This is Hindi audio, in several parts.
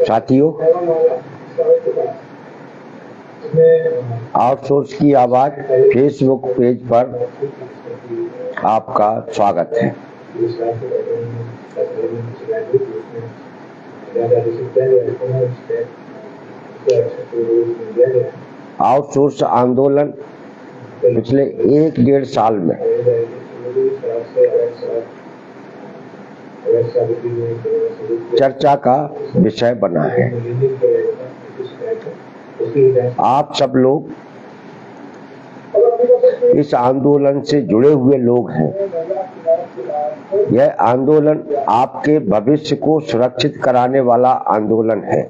साथियों, आउटसोर्स की आवाज फेसबुक पेज पर आपका स्वागत है। आउटसोर्स आंदोलन पिछले 1-1.5 साल में चर्चा का विषय बना है। आप सब लोग इस आंदोलन से जुड़े हुए लोग हैं। यह आंदोलन आपके भविष्य को सुरक्षित कराने वाला आंदोलन है,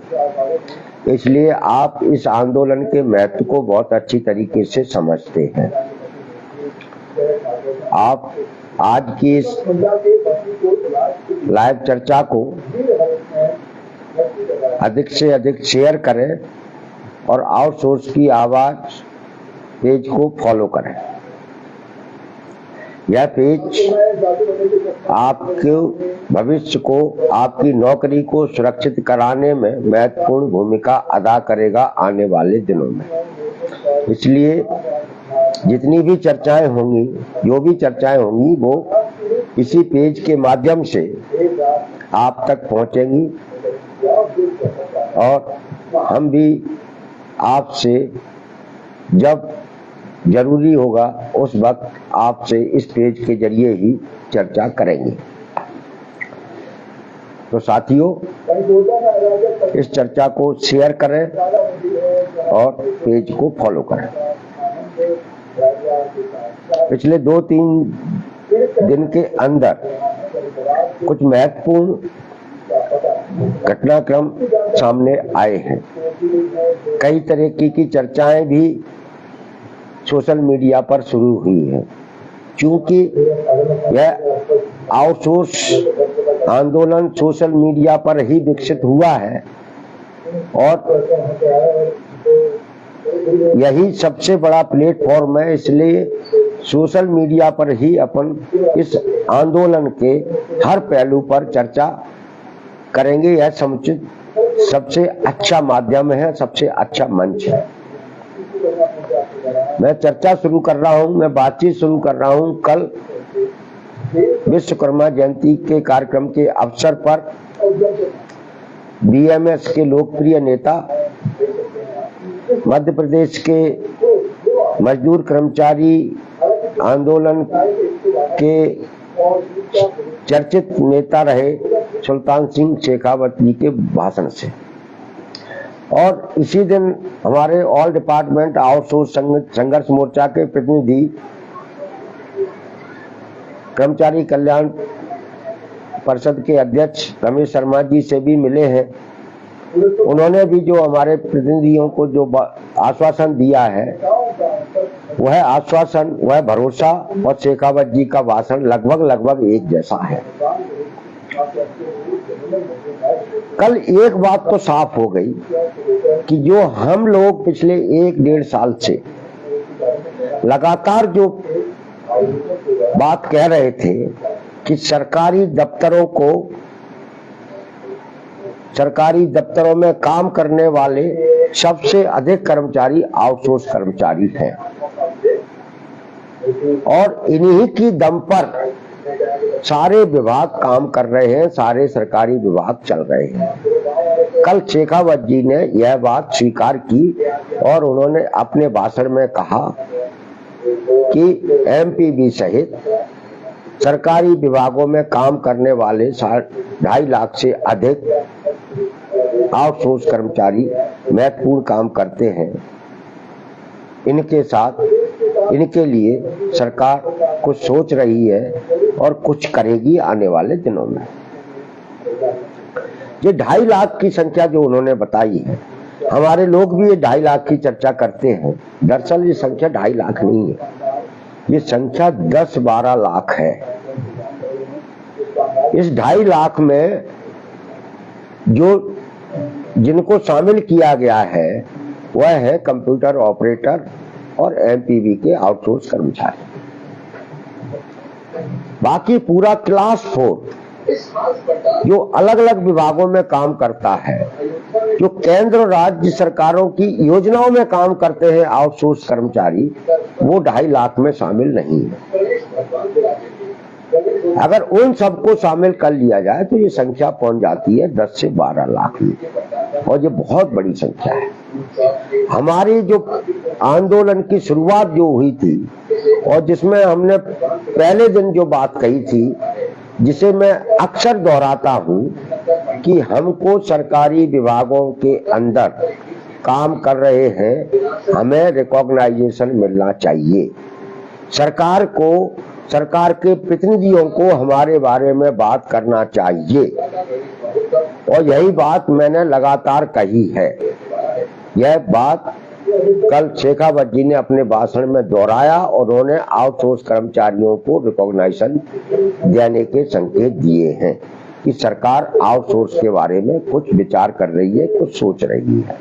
इसलिए आप इस आंदोलन के महत्व को बहुत अच्छी तरीके से समझते हैं। आप आज की इस लाइव चर्चा को अधिक से अधिक शेयर करें और आउटसोर्स की आवाज पेज को फॉलो करें। यह पेज आपके भविष्य को, आपकी नौकरी को सुरक्षित कराने में महत्वपूर्ण भूमिका अदा करेगा आने वाले दिनों में। इसलिए जितनी भी चर्चाएं होंगी, जो भी चर्चाएं होंगी, वो इसी पेज के माध्यम से आप तक पहुंचेंगी और हम भी आपसे जब जरूरी होगा उस वक्त आपसे इस पेज के जरिए ही चर्चा करेंगे। तो साथियों, इस चर्चा को शेयर करें और पेज को फॉलो करें। पिछले 2-3 दिन के अंदर कुछ महत्वपूर्ण घटनाक्रम सामने आए हैं। कई तरह की चर्चाएं भी सोशल मीडिया पर शुरू हुई हैं। क्योंकि यह आउटसोर्स आंदोलन सोशल मीडिया पर ही विकसित हुआ है और यही सबसे बड़ा प्लेटफॉर्म है, इसलिए सोशल मीडिया पर ही अपन इस आंदोलन के हर पहलू पर चर्चा करेंगे। यह समुचित सबसे अच्छा माध्यम है, सबसे अच्छा मंच है। मैं चर्चा शुरू कर रहा हूं, मैं बातचीत शुरू कर रहा हूं। कल विश्वकर्मा जयंती के कार्यक्रम के अवसर पर बीएमएस के लोकप्रिय नेता, मध्य प्रदेश के मजदूर कर्मचारी आंदोलन के चर्चित नेता रहे सुल्तान सिंह शेखावत जी के भाषण से, और इसी दिन हमारे ऑल डिपार्टमेंट आउटसोर्स संघर्ष मोर्चा के प्रतिनिधि कर्मचारी कल्याण परिषद के अध्यक्ष रमेश शर्मा जी से भी मिले हैं। उन्होंने भी जो हमारे प्रतिनिधियों को जो आश्वासन दिया है, वह आश्वासन, वह भरोसा और शेखावत जी का भाषण लगभग एक जैसा है। कल एक बात तो साफ हो गई कि जो हम लोग पिछले 1-1.5 साल से लगातार जो बात कह रहे थे कि सरकारी दफ्तरों में काम करने वाले सबसे अधिक कर्मचारी आउटसोर्स कर्मचारी हैं और इन्हीं की दम पर सारे विभाग काम कर रहे हैं, सारे सरकारी विभाग चल रहे हैं। कल शेखावत जी ने यह बात स्वीकार की और उन्होंने अपने भाषण में कहा कि एमपीबी सहित सरकारी विभागों में काम करने वाले 2.5 लाख से अधिक आउटसोर्स कर्मचारी महत्वपूर्ण काम करते हैं। इनके साथ, इनके लिए सरकार कुछ सोच रही है और कुछ करेगी आने वाले दिनों में। ये 2.5 लाख की संख्या जो उन्होंने बताई है, हमारे लोग भी ये 2.5 लाख की चर्चा करते हैं। दरअसल ये संख्या 2.5 लाख नहीं है, ये संख्या 10-12 लाख है। इस 2.5 लाख में जिनको शामिल किया गया है वह है कंप्यूटर ऑपरेटर, और एमपीवी के आउटसोर्स कर्मचारी। बाकी पूरा क्लास 4 जो अलग अलग विभागों में काम करता है, जो केंद्र और राज्य सरकारों की योजनाओं में काम करते हैं आउटसोर्स कर्मचारी, वो 2.5 लाख में शामिल नहीं है। अगर उन सबको शामिल कर लिया जाए तो ये संख्या पहुंच जाती है 10 से 12 लाख में, और ये बहुत बड़ी संख्या है। हमारी जो आंदोलन की शुरुआत जो हुई थी और जिसमें हमने पहले दिन जो बात कही थी, जिसे मैं अक्सर दोहराता हूं कि हमको सरकारी विभागों के अंदर काम कर रहे हैं, हमें रिकॉग्नाइजेशन मिलना चाहिए। सरकार को, सरकार के प्रतिनिधियों को हमारे बारे में बात करना चाहिए, और यही बात मैंने लगातार कही है। यह बात कल शेखावत जी ने अपने भाषण में दोहराया और उन्होंने आउटसोर्स कर्मचारियों को रिकॉग्नाइजेशन देने के संकेत दिए हैं कि सरकार आउटसोर्स के बारे में कुछ विचार कर रही है, कुछ सोच रही है।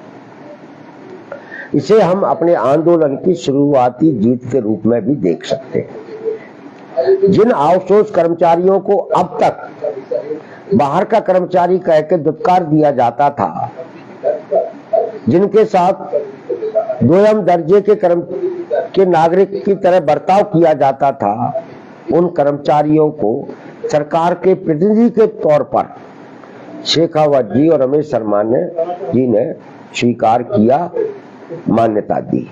इसे हम अपने आंदोलन की शुरुआती जीत के रूप में भी देख सकते हैं। जिन आउटसोर्स कर्मचारियों को अब तक बाहर का कर्मचारी कह के दुत्कार दिया जाता था, जिनके साथ दोयम दर्जे के नागरिक की तरह बर्ताव किया जाता था, उन कर्मचारियों को सरकार के प्रतिनिधि के तौर पर शेखावत जी और रमेश शर्मा जी ने स्वीकार किया, मान्यता दी।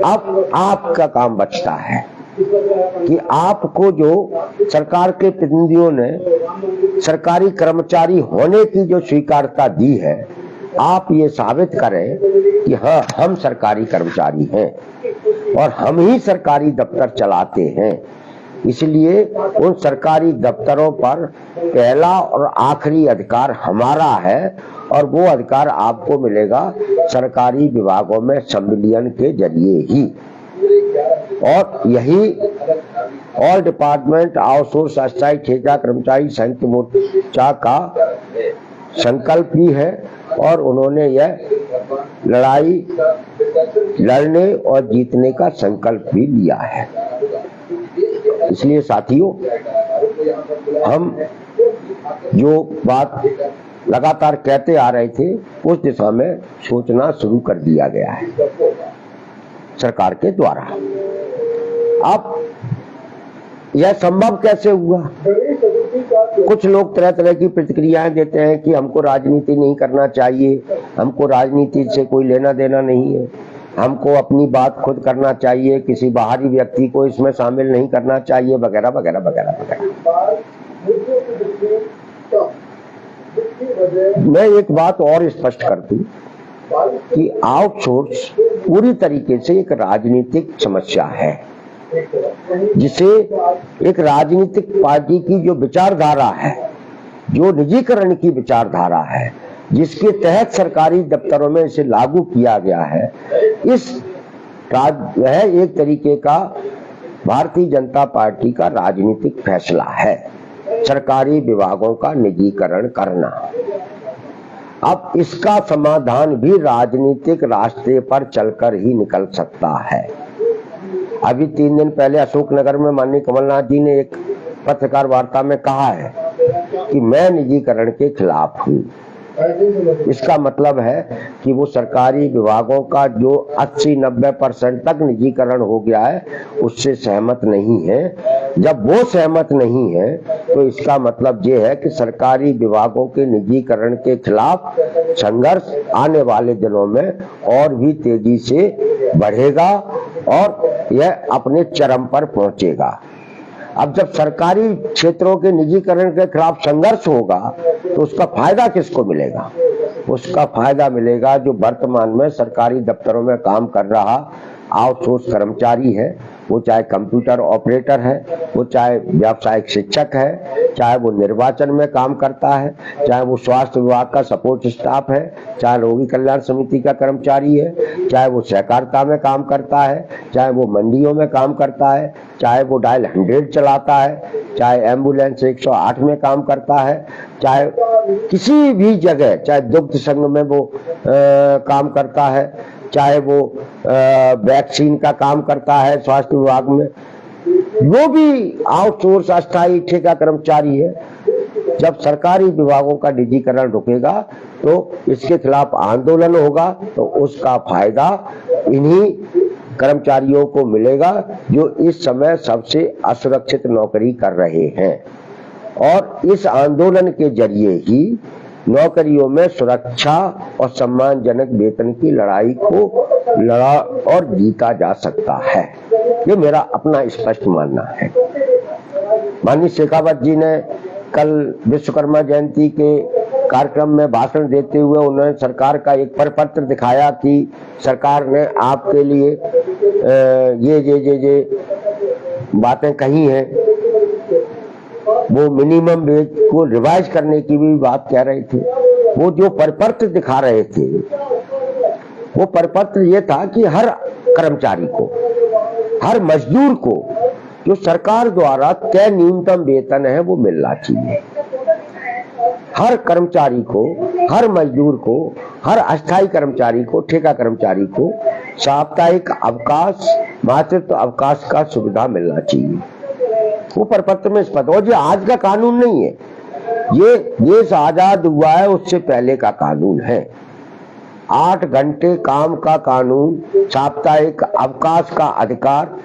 अब आपका काम बचता है कि आपको जो सरकार के प्रतिनिधियों ने सरकारी कर्मचारी होने की जो स्वीकारता दी है, आप ये साबित करें कि हाँ, हम सरकारी कर्मचारी हैं और हम ही सरकारी दफ्तर चलाते हैं। इसलिए उन सरकारी दफ्तरों पर पहला और आखिरी अधिकार हमारा है, और वो अधिकार आपको मिलेगा सरकारी विभागों में संविलियन के जरिए ही। और यही ऑल डिपार्टमेंट आउटसोर्स अस्थायी ठेका कर्मचारी संयुक्त मोर्चा का संकल्प भी है, और उन्होंने यह लड़ाई लड़ने और जीतने का संकल्प भी लिया है। इसलिए साथियों, हम जो बात लगातार कहते आ रहे थे, उस दिशा में सोचना शुरू कर दिया गया है सरकार के द्वारा। अब यह संभव कैसे हुआ? कुछ लोग तरह तरह की प्रतिक्रियाएं देते हैं कि हमको राजनीति नहीं करना चाहिए, हमको राजनीति से कोई लेना देना नहीं है, हमको अपनी बात खुद करना चाहिए, किसी बाहरी व्यक्ति को इसमें शामिल नहीं करना चाहिए, वगैरह वगैरह वगैरह वगैरह। मैं एक बात और स्पष्ट कर दूं कि आउटसोर्स पूरी तरीके से एक राजनीतिक समस्या है, जिसे एक राजनीतिक पार्टी की जो विचारधारा है, जो निजीकरण की विचारधारा है, जिसके तहत सरकारी दफ्तरों में इसे लागू किया गया है, यह एक तरीके का भारतीय जनता पार्टी का राजनीतिक फैसला है, सरकारी विभागों का निजीकरण करना। अब इसका समाधान भी राजनीतिक रास्ते पर चलकर ही निकल सकता है। अभी 3 दिन पहले अशोकनगर में माननीय कमलनाथ जी ने एक पत्रकार वार्ता में कहा है कि मैं निजीकरण के खिलाफ हूं। इसका मतलब है कि वो सरकारी विभागों का जो 80-90% तक निजीकरण हो गया है, उससे सहमत नहीं है। जब वो सहमत नहीं है तो इसका मतलब ये है कि सरकारी विभागों के निजीकरण के खिलाफ संघर्ष आने वाले दिनों में और भी तेजी से बढ़ेगा और यह अपने चरम पर पहुंचेगा। अब जब सरकारी क्षेत्रों के निजीकरण के खिलाफ संघर्ष होगा तो उसका फायदा किसको मिलेगा? उसका फायदा मिलेगा जो वर्तमान में सरकारी दफ्तरों में काम कर रहा आउटसोर्स कर्मचारी है, वो चाहे कंप्यूटर ऑपरेटर है, वो चाहे व्यावसायिक शिक्षक है, चाहे वो निर्वाचन में काम करता है, चाहे वो स्वास्थ्य विभाग का सपोर्ट स्टाफ है, चाहे रोगी कल्याण समिति का कर्मचारी है, चाहे वो सहकारिता में काम करता है, चाहे वो मंडियों में काम करता है, चाहे वो डायल 100 चलाता है, चाहे एम्बुलेंस 108 में काम करता है, चाहे किसी भी जगह, चाहे दुग्ध संघ में वो काम करता है, चाहे वो वैक्सीन का काम करता है स्वास्थ्य विभाग में, वो भी आउटसोर्स अस्थायी ठेका कर्मचारी है। जब सरकारी विभागों का निजीकरण रुकेगा तो इसके खिलाफ आंदोलन होगा, तो उसका फायदा इन्हीं कर्मचारियों को मिलेगा जो इस समय सबसे असुरक्षित नौकरी कर रहे हैं। और इस आंदोलन के जरिए ही नौकरियों में सुरक्षा और सम्मानजनक वेतन की लड़ाई को लड़ा और जीता जा सकता है। ये मेरा अपना स्पष्ट मानना है। माननीय शेखावत जी ने कल विश्वकर्मा जयंती के कार्यक्रम में भाषण देते हुए उन्होंने सरकार का एक परिपत्र दिखाया कि सरकार ने आपके लिए ये बातें कही हैं। वो मिनिमम वेज को रिवाइज करने की भी बात कह रहे थे। वो जो परिपत्र दिखा रहे थे, वो परिपत्र ये था कि हर कर्मचारी को, हर मजदूर को जो सरकार द्वारा तय न्यूनतम वेतन है वो मिलना चाहिए। हर कर्मचारी को, हर मजदूर को, हर अस्थायी कर्मचारी को, ठेका कर्मचारी को साप्ताहिक अवकाश, मातृत्व अवकाश का सुविधा मिलना चाहिए। वो परिपत्र में स्पष्ट, और ये आज का कानून नहीं है, ये देश आजाद हुआ है उससे पहले का कानून है। 8 घंटे काम का कानून, साप्ताहिक अवकाश का अधिकार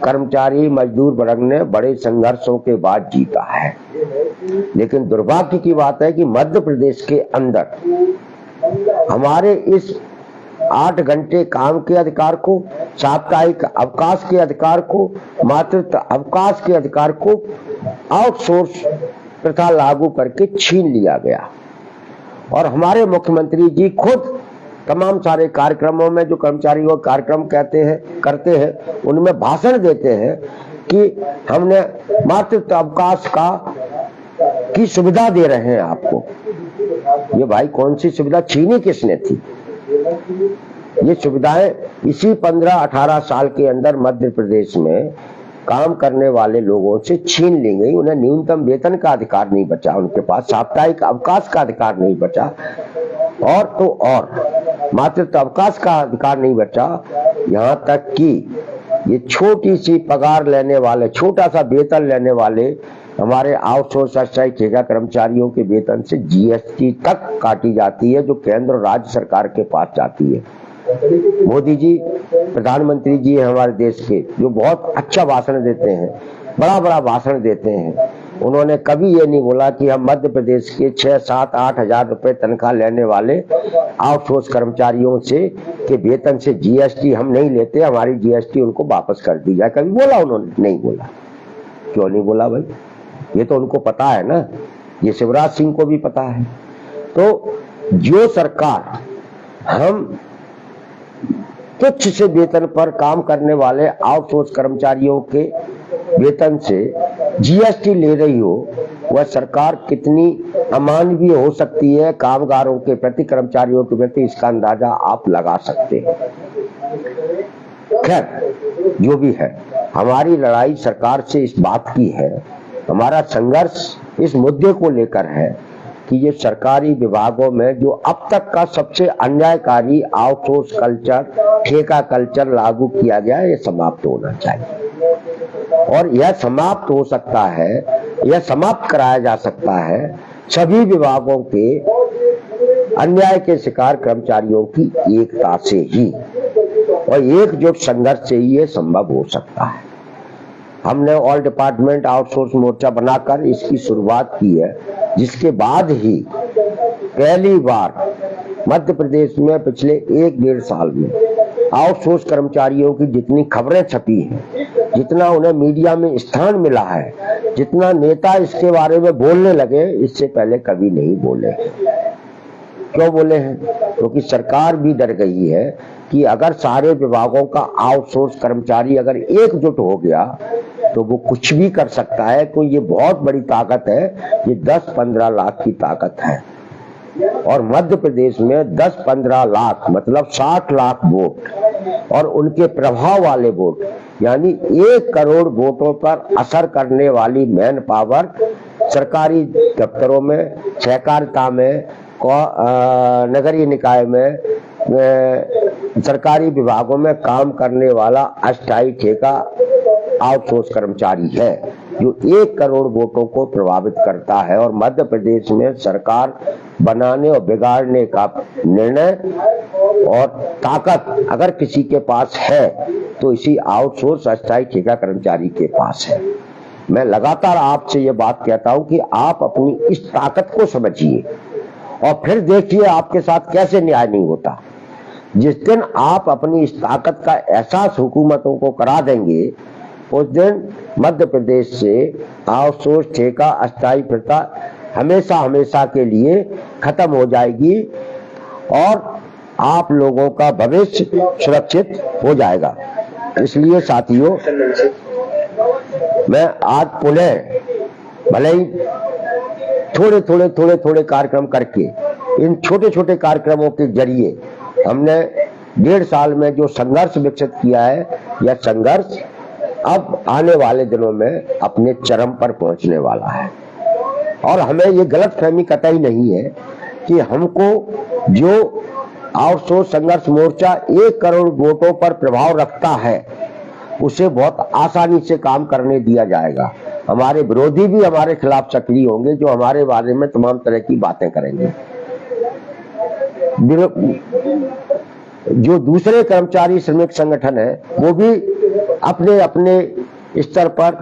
कर्मचारी मजदूर वर्ग ने बड़े संघर्षों के बाद जीता है। लेकिन दुर्भाग्य की बात है कि मध्य प्रदेश के अंदर हमारे इस 8 घंटे काम के अधिकार को, साप्ताहिक अवकाश के अधिकार को, मातृत्व अवकाश के अधिकार को आउटसोर्स प्रथा लागू करके छीन लिया गया। और हमारे मुख्यमंत्री जी खुद तमाम सारे कार्यक्रमों में, जो कर्मचारियों कार्यक्रम करते हैं उनमें भाषण देते हैं कि हमने मातृत्व अवकाश की सुविधा दे रहे हैं आपको। ये भाई कौन सी सुविधा छीनी किसने थी? ये सुविधाएं इसी 15-18 साल के अंदर मध्य प्रदेश में काम करने वाले लोगों से छीन ली गई। उन्हें न्यूनतम वेतन का अधिकार नहीं बचा, उनके पास साप्ताहिक अवकाश का अधिकार नहीं बचा, और तो और मातृत्व अवकाश का अधिकार नहीं बचा। यहाँ तक कि ये छोटी सी पगार लेने वाले, छोटा सा वेतन लेने वाले हमारे आउटसोर्स अस्थायी ठेका कर्मचारियों के वेतन से जीएसटी तक काटी जाती है, जो केंद्र और राज्य सरकार के पास जाती है। मोदी जी प्रधानमंत्री जी है हमारे देश के, जो बहुत अच्छा भाषण देते हैं, बड़ा भाषण देते हैं। उन्होंने कभी ये नहीं बोला कि हम मध्य प्रदेश के 6-7-8 हजार रुपए तनख्वाह लेने वाले आउटसोर्स कर्मचारियों से के वेतन से जीएसटी हम नहीं लेते, हमारी जीएसटी उनको वापस कर दी जाए। कभी बोला उन्होंने? नहीं बोला। क्यों नहीं बोला भाई? ये तो उनको पता है ना, ये शिवराज सिंह को भी पता है। तो जो सरकार हम तुच्छ से वेतन पर काम करने वाले आउटसोर्स कर्मचारियों के वेतन से जीएसटी ले रही हो, वह सरकार कितनी अमानवीय हो सकती है कामगारों के प्रति, कर्मचारियों के प्रति, इसका अंदाजा आप लगा सकते हैं। खैर जो भी है, हमारी लड़ाई सरकार से इस बात की है, हमारा संघर्ष इस मुद्दे को लेकर है कि ये सरकारी विभागों में जो अब तक का सबसे अन्यायकारी आउटसोर्स कल्चर, ठेका कल्चर लागू किया गया है, ये समाप्त होना चाहिए। और यह समाप्त हो सकता है, यह समाप्त कराया जा सकता है सभी विभागों के अन्याय के शिकार कर्मचारियों की एकता से ही, और एकजुट संघर्ष से ही ये संभव हो सकता है। हमने ऑल डिपार्टमेंट आउटसोर्स मोर्चा बनाकर इसकी शुरुआत की है, जिसके बाद ही पहली बार मध्य प्रदेश में पिछले 1-1.5 साल में आउटसोर्स कर्मचारियों की जितनी खबरें छपी हैं, जितना उन्हें मीडिया में स्थान मिला है, जितना नेता इसके बारे में बोलने लगे, इससे पहले कभी नहीं बोले। क्यों बोले हैं? क्योंकि सरकार भी डर गई है कि अगर सारे विभागों का आउटसोर्स कर्मचारी अगर एकजुट हो गया तो वो कुछ भी कर सकता है। तो ये बहुत बड़ी ताकत है, ये 10-15 लाख की ताकत है। और मध्य प्रदेश में 10-15 लाख मतलब 60 लाख वोट और उनके प्रभाव वाले वोट यानी 1 करोड़ वोटों पर असर करने वाली मैन पावर सरकारी दफ्तरों में, सहकारिता में, नगरीय निकाय में, सरकारी विभागों में काम करने वाला अस्थायी ठेका आउटसोर्स कर्मचारी है जो 1 करोड़ वोटों को प्रभावित करता है। और मध्य प्रदेश में सरकार बनाने और बिगाड़ने का निर्णय और ताकत अगर किसी के पास है तो इसी आउटसोर्स अस्थायी ठेका कर्मचारी के पास है। मैं लगातार आपसे ये बात कहता हूं कि आप अपनी इस ताकत को समझिए और फिर देखिए आपके साथ कैसे न्याय नहीं होता। जिस दिन आप अपनी इस ताकत का एहसास हुकूमतों को करा देंगे उस दिन मध्य प्रदेश से आउटसोर्स ठेका अस्थायी प्रथा हमेशा हमेशा के लिए खत्म हो जाएगी और आप लोगों का भविष्य सुरक्षित हो जाएगा। इसलिए साथियों, मैं आज पुनः भले ही थोड़े कार्यक्रम करके इन छोटे छोटे कार्यक्रमों के जरिए हमने 1.5 साल में जो संघर्ष विकसित किया है, यह संघर्ष अब आने वाले दिनों में अपने चरम पर पहुंचने वाला है। और हमें ये गलतफहमी कतई नहीं है कि हमको जो आउटसोर्स संघर्ष मोर्चा 1 करोड़ वोटों पर प्रभाव रखता है उसे बहुत आसानी से काम करने दिया जाएगा। हमारे विरोधी भी हमारे खिलाफ सक्रिय होंगे जो हमारे बारे में तमाम तरह की बातें करेंगे। जो दूसरे कर्मचारी श्रमिक संगठन है वो भी अपने अपने स्तर पर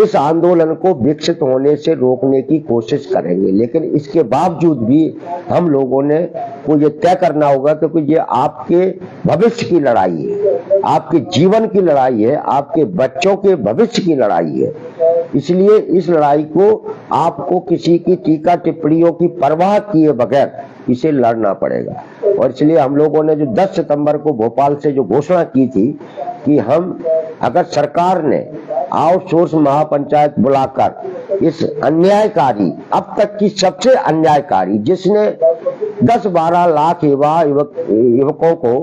इस आंदोलन को विकसित होने से रोकने की कोशिश करेंगे, लेकिन इसके बावजूद भी हम लोगों ने को ये तय करना होगा क्योंकि ये आपके भविष्य की लड़ाई है, आपके जीवन की लड़ाई है, आपके बच्चों के भविष्य की लड़ाई है। इसलिए इस लड़ाई को आपको किसी की टीका टिप्पणियों की परवाह किए बगैर इसे लड़ना पड़ेगा। और इसलिए हम लोगों ने जो 10 सितंबर को भोपाल से जो घोषणा की थी कि हम अगर सरकार ने आउटसोर्स महापंचायत बुलाकर इस अन्यायकारी, अब तक की सबसे अन्यायकारी, जिसने 10-12 लाख युवकों को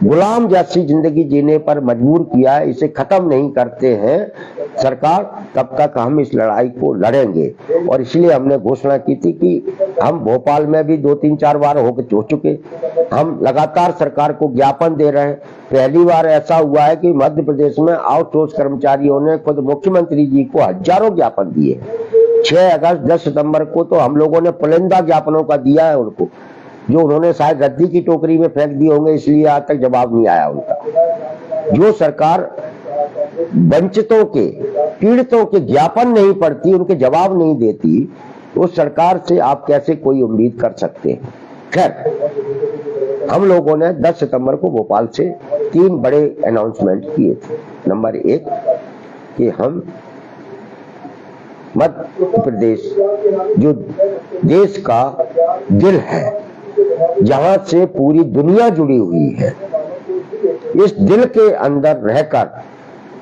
गुलाम जैसी जिंदगी जीने पर मजबूर किया है, इसे खत्म नहीं करते हैं सरकार तब तक हम इस लड़ाई को लड़ेंगे। और इसलिए हमने घोषणा की थी कि हम भोपाल में भी 2-3-4 बार हो चुके, हम लगातार सरकार को ज्ञापन दे रहे हैं। पहली बार ऐसा हुआ है कि मध्य प्रदेश में आउटसोर्स कर्मचारियों ने खुद मुख्यमंत्री जी को हजारों ज्ञापन दिए। 6 अगस्त 10 सितंबर को तो हम लोगों ने पुलिंदा ज्ञापनों का दिया है उनको, जो उन्होंने शायद रद्दी की टोकरी में फेंक दिए होंगे, इसलिए आज तक जवाब नहीं आया उनका। जो सरकार वंचितों के, पीड़ितों के ज्ञापन नहीं पढ़ती, उनके जवाब नहीं देती, उस सरकार से आप कैसे कोई उम्मीद कर सकते हैं। खैर, हम लोगों ने 10 सितंबर को भोपाल से 3 बड़े अनाउंसमेंट किए थे। नंबर 1 कि हम मध्य प्रदेश जो देश का दिल है, जहां से पूरी दुनिया जुड़ी हुई है, इस दिल के अंदर रहकर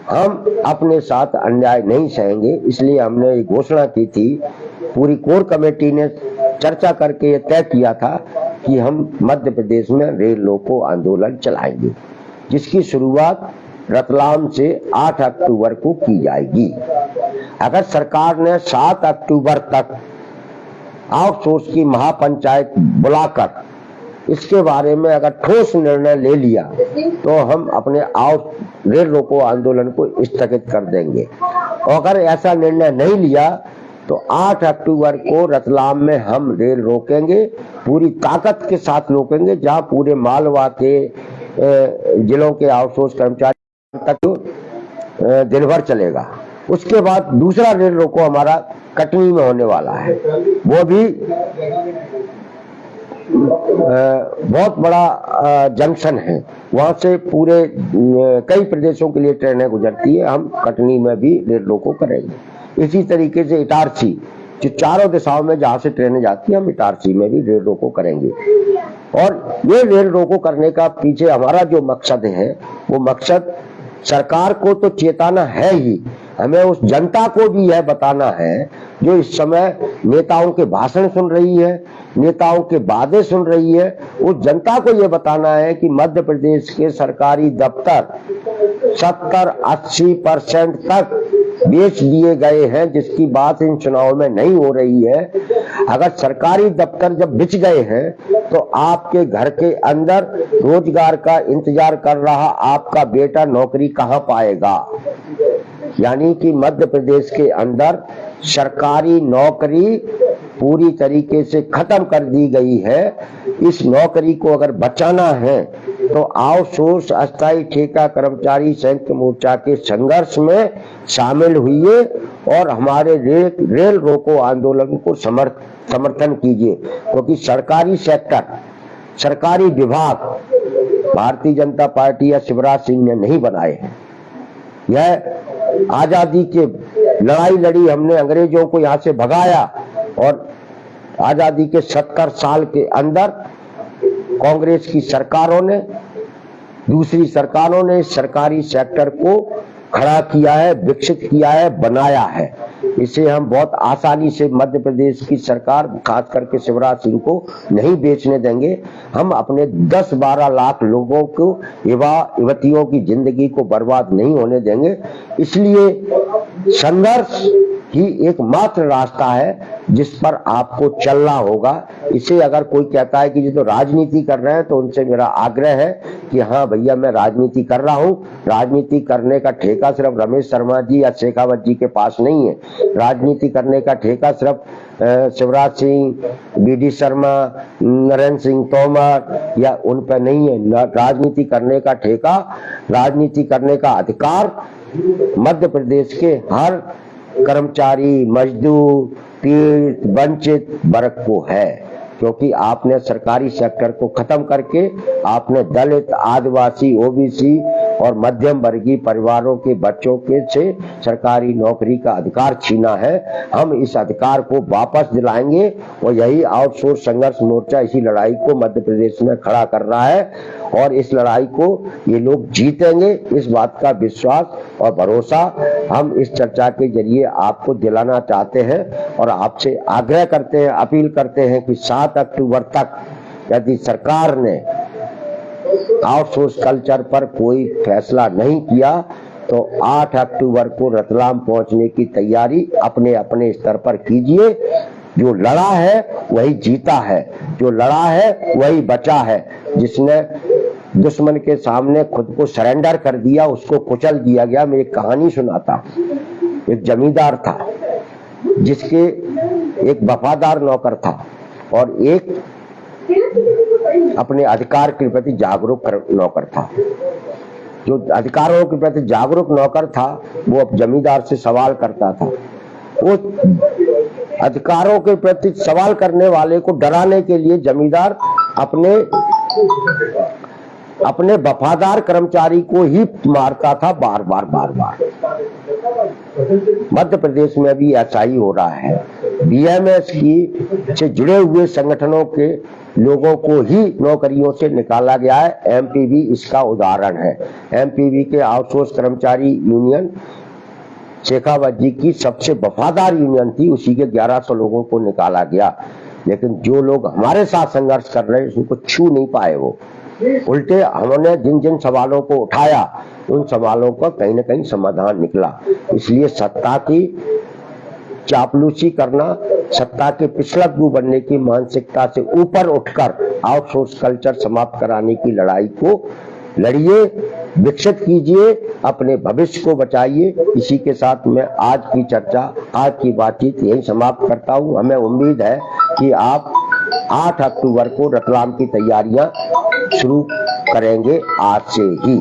हम अपने साथ अन्याय नहीं सहेंगे। इसलिए हमने ये घोषणा की थी, पूरी कोर कमेटी ने चर्चा करके ये तय किया था कि हम मध्य प्रदेश में रेल रोको आंदोलन चलाएंगे, जिसकी शुरुआत रतलाम से 8 अक्टूबर को की जाएगी। अगर सरकार ने 7 अक्टूबर तक आउटसोर्स की महापंचायत बुलाकर इसके बारे में अगर ठोस निर्णय ले लिया तो हम अपने रेल रोको आंदोलन को स्थगित कर देंगे। और अगर ऐसा निर्णय नहीं लिया तो 8 अक्टूबर को रतलाम में हम रेल रोकेंगे, पूरी ताकत के साथ रोकेंगे, जहां पूरे मालवा के जिलों के आउटसोर्स कर्मचारी तक दिन भर चलेगा। उसके बाद दूसरा रेल रोको हमारा कटनी में होने वाला है, वो भी बहुत बड़ा जंक्शन है, वहां से पूरे कई प्रदेशों के लिए ट्रेनें गुजरती है। हम कटनी में भी रेल रोको करेंगे। इसी तरीके से इटारसी, जो चारों दिशाओं में जहां से ट्रेनें जाती है, हम इटारसी में भी रेल रोको करेंगे। और ये रेल रोको करने का पीछे हमारा जो मकसद है, वो मकसद सरकार को तो चेताना है ही, हमें उस जनता को भी यह बताना है जो इस समय नेताओं के भाषण सुन रही है, नेताओं के वादे सुन रही है, उस जनता को यह बताना है कि मध्य प्रदेश के सरकारी दफ्तर 70-80% तक बेच दिए गए हैं, जिसकी बात इन चुनाव में नहीं हो रही है। अगर सरकारी दफ्तर जब बिच गए हैं तो आपके घर के अंदर रोजगार का इंतजार कर रहा आपका बेटा नौकरी कहां पाएगा। यानी कि मध्य प्रदेश के अंदर सरकारी नौकरी पूरी तरीके से खत्म कर दी गई है। इस नौकरी को अगर बचाना है तो आउटसोर्स अस्थायी ठेका कर्मचारी संयुक्त मोर्चा के संघर्ष में शामिल हुइए और हमारे रेल रोको आंदोलन को समर्थन कीजिए, क्योंकि सरकारी सेक्टर, सरकारी विभाग भारतीय जनता पार्टी या शिवराज सिंह ने नहीं बनाए हैं। यह आजादी के लड़ाई लड़ी हमने, अंग्रेजों को यहां से भगाया और आजादी के 70 साल के अंदर कांग्रेस की सरकारों ने, दूसरी सरकारों ने सरकारी सेक्टर को खड़ा किया है, विकसित किया है, बनाया है। इसे हम बहुत आसानी से मध्य प्रदेश की सरकार, खास करके शिवराज सिंह को नहीं बेचने देंगे। हम अपने 10-12 लाख लोगों को, युवतियों की जिंदगी को बर्बाद नहीं होने देंगे। इसलिए संघर्ष ही एकमात्र रास्ता है जिस पर आपको चलना होगा। इसे अगर कोई कहता है कि ये तो राजनीति कर रहे हैं, तो उनसे मेरा आग्रह है कि हाँ भैया, मैं राजनीति कर रहा हूँ। राजनीति करने का ठेका सिर्फ रमेश शर्मा जी या शेखावत जी के पास नहीं है। राजनीति करने का ठेका सिर्फ शिवराज सिंह, बीडी शर्मा, नरेंद्र सिंह तोमर या उन पर नहीं है। राजनीति करने का ठेका, राजनीति करने का अधिकार मध्य प्रदेश के हर कर्मचारी, मजदूर, पीड़ित, वंचित वर्ग को है, क्योंकि आपने सरकारी सेक्टर को खत्म करके आपने दलित, आदिवासी, ओबीसी और मध्यम वर्गीय परिवारों के बच्चों के से सरकारी नौकरी का अधिकार छीना है। हम इस अधिकार को वापस दिलाएंगे और यही आउटसोर्स संघर्ष मोर्चा इसी लड़ाई को मध्य प्रदेश में खड़ा कर रहा है और इस लड़ाई को ये लोग जीतेंगे, इस बात का विश्वास और भरोसा हम इस चर्चा के जरिए आपको दिलाना चाहते हैं और आपसे आग्रह करते हैं, अपील करते हैं कि 7 अक्टूबर तक यदि सरकार ने आउटसोर्स कल्चर पर कोई फैसला नहीं किया तो 8 अक्टूबर को रतलाम पहुंचने की तैयारी अपने अपने स्तर पर कीजिए। जो लड़ा है वही जीता है, जो लड़ा है वही बचा है। जिसने दुश्मन के सामने खुद को सरेंडर कर दिया उसको कुचल दिया गया। मैं एक कहानी सुनाता। एक जमींदार था जिसके एक वफादार नौकर था और एक अपने अधिकार के प्रति जागरूक नौकर था। जो अधिकारों के प्रति जागरूक नौकर था वो अब जमींदार से सवाल करता था। वो अधिकारों के प्रति सवाल करने वाले को डराने के लिए जमींदार अपने वफादार कर्मचारी को ही मारता था बार बार। मध्य प्रदेश में भी ऐसा ही हो रहा है। बीएमएस की से जुड़े हुए संगठनों के लोगों को ही नौकरियों से निकाला गया है। एमपीवी इसका उदाहरण है। एमपीवी के आउटसोर्स कर्मचारी यूनियन शेखावत जी की सबसे वफादार यूनियन थी, उसी के 1100 लोगों को निकाला गया। लेकिन जो लोग हमारे साथ संघर्ष कर रहे हैं उनको छू नहीं पाए। वो उल्टे हमने जिन जिन सवालों को उठाया उन सवालों का कहीं ना कहीं समाधान निकला। इसलिए सत्ता की चापलूसी करना, सत्ता के पिछलग्गू बनने की मानसिकता से ऊपर उठकर आउटसोर्स कल्चर समाप्त कराने की लड़ाई को लड़िए, विकसित कीजिए, अपने भविष्य को बचाइए। इसी के साथ मैं आज की चर्चा, आज की बातचीत यही समाप्त करता हूँ। हमें उम्मीद है कि आप 8 अक्टूबर को रतलाम की तैयारियां शुरू करेंगे आज से ही।